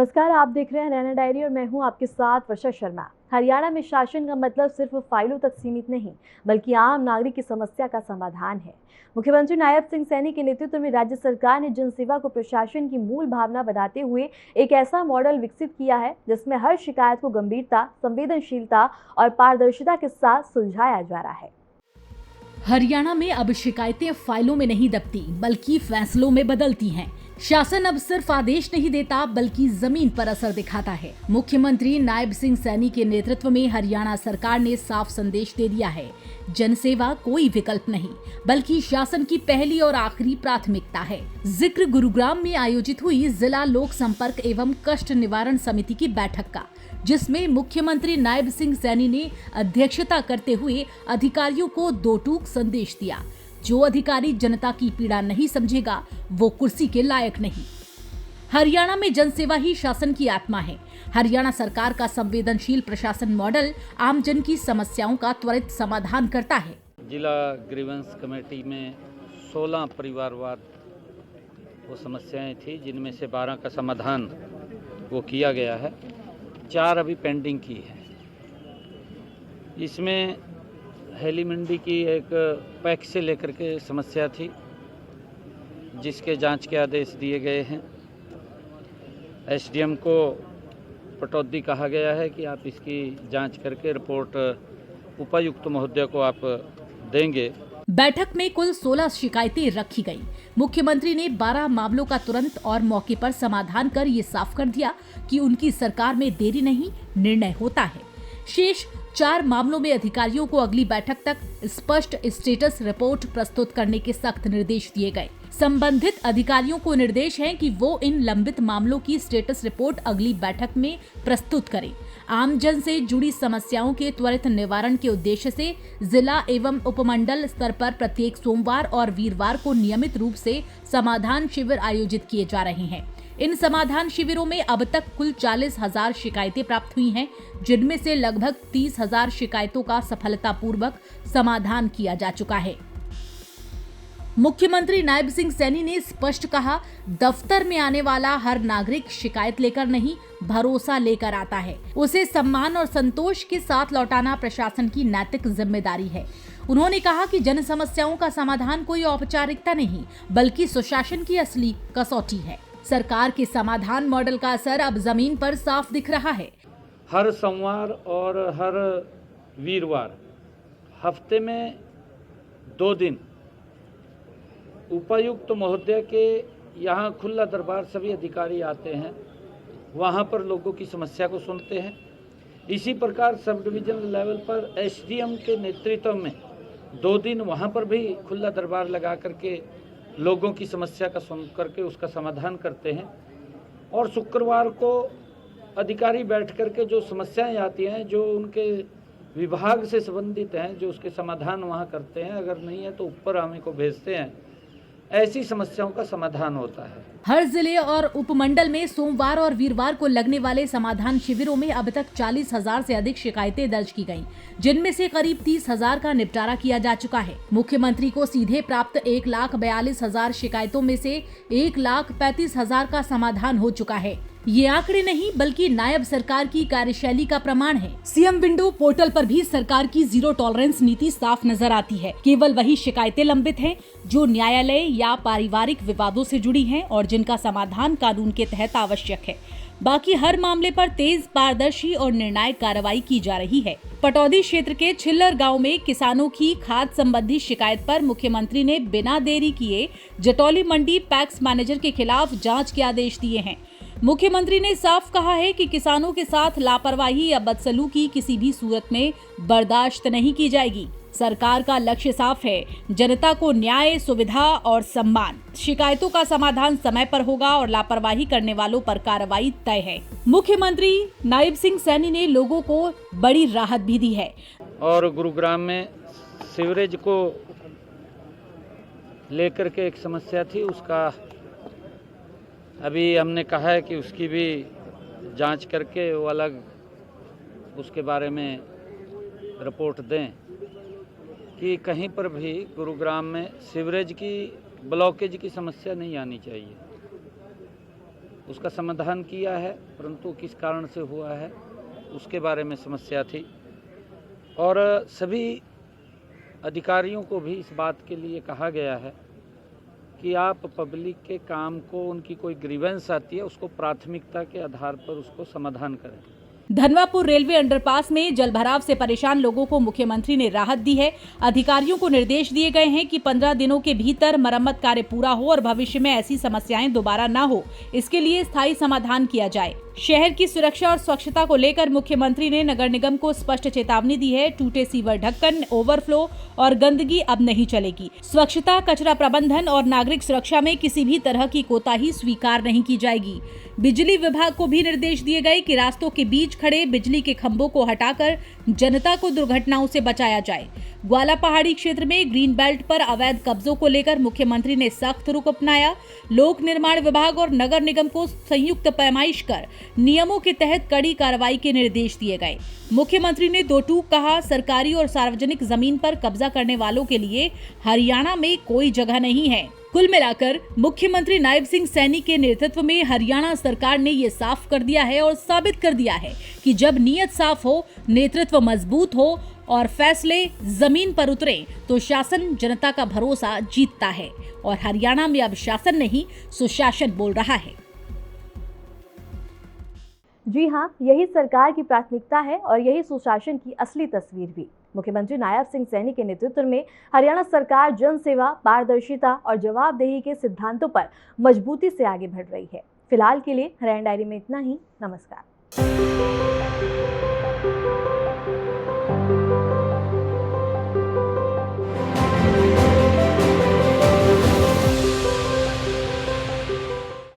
नमस्कार, आप देख रहे हैं नैना डायरी और मैं हूं आपके साथ वर्षा शर्मा। हरियाणा में शासन का मतलब सिर्फ फाइलों तक सीमित नहीं, बल्कि आम नागरिक की समस्या का समाधान है। मुख्यमंत्री नायब सिंह सैनी के नेतृत्व में राज्य सरकार ने जनसेवा को प्रशासन की मूल भावना बनाते हुए एक ऐसा मॉडल विकसित किया है जिसमें हर शिकायत को गंभीरता, संवेदनशीलता और पारदर्शिता के साथ सुलझाया जा रहा है। हरियाणा में अब शिकायतें फाइलों में नहीं दबती, बल्कि फैसलों में बदलती हैं। शासन अब सिर्फ आदेश नहीं देता, बल्कि जमीन पर असर दिखाता है। मुख्यमंत्री नायब सिंह सैनी के नेतृत्व में हरियाणा सरकार ने साफ संदेश दे दिया है, जनसेवा कोई विकल्प नहीं, बल्कि शासन की पहली और आखिरी प्राथमिकता है। जिक्र गुरुग्राम में आयोजित हुई जिला लोक संपर्क एवं कष्ट निवारण समिति की बैठक का, जिसमें मुख्यमंत्री नायब सिंह सैनी ने अध्यक्षता करते हुए अधिकारियों को दो टूक संदेश दिया। जो अधिकारी जनता की पीड़ा नहीं समझेगा, वो कुर्सी के लायक नहीं। हरियाणा में जनसेवा ही शासन की आत्मा है। हरियाणा सरकार का संवेदनशील प्रशासन मॉडल आमजन की समस्याओं का त्वरित समाधान करता है। जिला ग्रीवेंस कमेटी में 16 परिवारवाद वो समस्याएं थी, जिनमें से 12 का समाधान वो किया गया है, 4 अभी पेंडिंग की है। इसमें हेली मंडी की एक पैक्स से लेकर के समस्या थी, जिसके जांच के आदेश दिए गए हैं। एसडीएम को पटौदी कहा गया है कि आप इसकी जांच करके रिपोर्ट उपायुक्त महोदय को आप देंगे। बैठक में कुल 16 शिकायतें रखी गई। मुख्यमंत्री ने 12 मामलों का तुरंत और मौके पर समाधान कर ये साफ कर दिया कि उनकी सरकार में देरी नहीं, निर्णय होता है। शेष 4 मामलों में अधिकारियों को अगली बैठक तक स्पष्ट स्टेटस रिपोर्ट प्रस्तुत करने के सख्त निर्देश दिए गए। संबंधित अधिकारियों को निर्देश है कि वो इन लंबित मामलों की स्टेटस रिपोर्ट अगली बैठक में प्रस्तुत करें। आमजन से जुड़ी समस्याओं के त्वरित निवारण के उद्देश्य से जिला एवं उपमंडल स्तर पर प्रत्येक सोमवार और वीरवार को नियमित रूप से समाधान शिविर आयोजित किए जा रहे हैं। इन समाधान शिविरों में अब तक कुल 40,000 शिकायतें प्राप्त हुई हैं, जिनमें से लगभग 30,000 शिकायतों का सफलतापूर्वक समाधान किया जा चुका है। मुख्यमंत्री नायब सिंह सैनी ने स्पष्ट कहा, दफ्तर में आने वाला हर नागरिक शिकायत लेकर नहीं, भरोसा लेकर आता है। उसे सम्मान और संतोष के साथ लौटाना प्रशासन की नैतिक जिम्मेदारी है। उन्होंने कहा कि जन समस्याओं का समाधान कोई औपचारिकता नहीं, बल्कि सुशासन की असली कसौटी है। सरकार के समाधान मॉडल का असर अब जमीन पर साफ दिख रहा है। हर सोमवार और हर वीरवार हफ्ते में 2 दिन उपायुक्त महोदय के यहाँ खुला दरबार, सभी अधिकारी आते हैं, वहाँ पर लोगों की समस्या को सुनते हैं। इसी प्रकार सब डिवीजन लेवल पर एसडीएम के नेतृत्व में 2 दिन वहाँ पर भी खुला दरबार लगा करके लोगों की समस्या का सुन करके उसका समाधान करते हैं। और शुक्रवार को अधिकारी बैठ करके जो समस्याएं आती हैं, जो उनके विभाग से संबंधित हैं, जो उसके समाधान वहाँ करते हैं। अगर नहीं है तो ऊपर हमें को भेजते हैं। ऐसी समस्याओं का समाधान होता है। हर जिले और उपमंडल में सोमवार और वीरवार को लगने वाले समाधान शिविरों में अब तक 40,000 से अधिक शिकायतें दर्ज की गईं, जिनमें से करीब 30,000 का निपटारा किया जा चुका है। मुख्यमंत्री को सीधे प्राप्त 1,42,000 शिकायतों में से 1,35,000 का समाधान हो चुका है। ये आंकड़े नहीं, बल्कि नायब सरकार की कार्यशैली का प्रमाण है। सीएम विंडो पोर्टल पर भी सरकार की जीरो टॉलरेंस नीति साफ नजर आती है। केवल वही शिकायतें लंबित हैं जो न्यायालय या पारिवारिक विवादों से जुड़ी हैं और जिनका समाधान कानून के तहत आवश्यक है। बाकी हर मामले पर तेज, पारदर्शी और निर्णायक कार्रवाई की जा रही है। पटौदी क्षेत्र के छिल्लर गांव में किसानों की खाद संबंधी शिकायत पर मुख्यमंत्री ने बिना देरी किए जटौली मंडी पैक्स मैनेजर के खिलाफ जांच के आदेश दिए हैं। मुख्यमंत्री ने साफ कहा है कि किसानों के साथ लापरवाही या बदसलूकी किसी भी सूरत में बर्दाश्त नहीं की जाएगी। सरकार का लक्ष्य साफ है, जनता को न्याय, सुविधा और सम्मान। शिकायतों का समाधान समय पर होगा और लापरवाही करने वालों पर कार्रवाई तय है। मुख्यमंत्री नायब सिंह सैनी ने लोगों को बड़ी राहत भी दी है। और गुरुग्राम में सीवरेज को लेकर के एक समस्या थी, उसका अभी हमने कहा है कि उसकी भी जांच करके वो अलग उसके बारे में रिपोर्ट दें कि कहीं पर भी गुरुग्राम में सीवरेज की ब्लॉकेज की समस्या नहीं आनी चाहिए। उसका समाधान किया है, परंतु किस कारण से हुआ है उसके बारे में समस्या थी। और सभी अधिकारियों को भी इस बात के लिए कहा गया है कि आप पब्लिक के काम को, उनकी कोई ग्रीवेंस आती है उसको प्राथमिकता के आधार पर उसको समाधान करें। धनवापुर रेलवे अंडरपास में जलभराव से परेशान लोगों को मुख्यमंत्री ने राहत दी है। अधिकारियों को निर्देश दिए गए हैं कि 15 दिनों के भीतर मरम्मत कार्य पूरा हो और भविष्य में ऐसी समस्याएं दोबारा न हो, इसके लिए स्थायी समाधान किया जाए। शहर की सुरक्षा और स्वच्छता को लेकर मुख्यमंत्री ने नगर निगम को स्पष्ट चेतावनी दी है। टूटे सीवर ढक्कन, ओवरफ्लो और गंदगी अब नहीं चलेगी। स्वच्छता, कचरा प्रबंधन और नागरिक सुरक्षा में किसी भी तरह की कोताही स्वीकार नहीं की जाएगी। बिजली विभाग को भी निर्देश दिए गए कि रास्तों के बीच खड़े बिजली के खंभों को हटाकर जनता को दुर्घटनाओं से बचाया जाए। ग्वाला पहाड़ी क्षेत्र में ग्रीन बेल्ट पर अवैध कब्जों को लेकर मुख्यमंत्री ने सख्त रुख अपनाया। लोक निर्माण विभाग और नगर निगम को संयुक्त पैमाइश कर नियमों के तहत कड़ी कार्रवाई के निर्देश दिए गए। मुख्यमंत्री ने दो टूक कहा, सरकारी और सार्वजनिक जमीन पर कब्जा करने वालों के लिए हरियाणा में कोई जगह नहीं है। कुल मिलाकर मुख्यमंत्री नायब सिंह सैनी के नेतृत्व में हरियाणा सरकार ने ये साफ कर दिया है और साबित कर दिया है कि जब नीयत साफ हो, नेतृत्व मजबूत हो और फैसले जमीन पर उतरे तो शासन जनता का भरोसा जीतता है। और हरियाणा में अब शासन नहीं, सुशासन बोल रहा है। जी हाँ, यही सरकार की प्राथमिकता है और यही सुशासन की असली तस्वीर भी। मुख्यमंत्री नायब सिंह सैनी के नेतृत्व में हरियाणा सरकार जन सेवा, पारदर्शिता और जवाबदेही के सिद्धांतों पर मजबूती से आगे बढ़ रही है। फिलहाल के लिए हरियाणा डायरी में इतना ही। नमस्कार।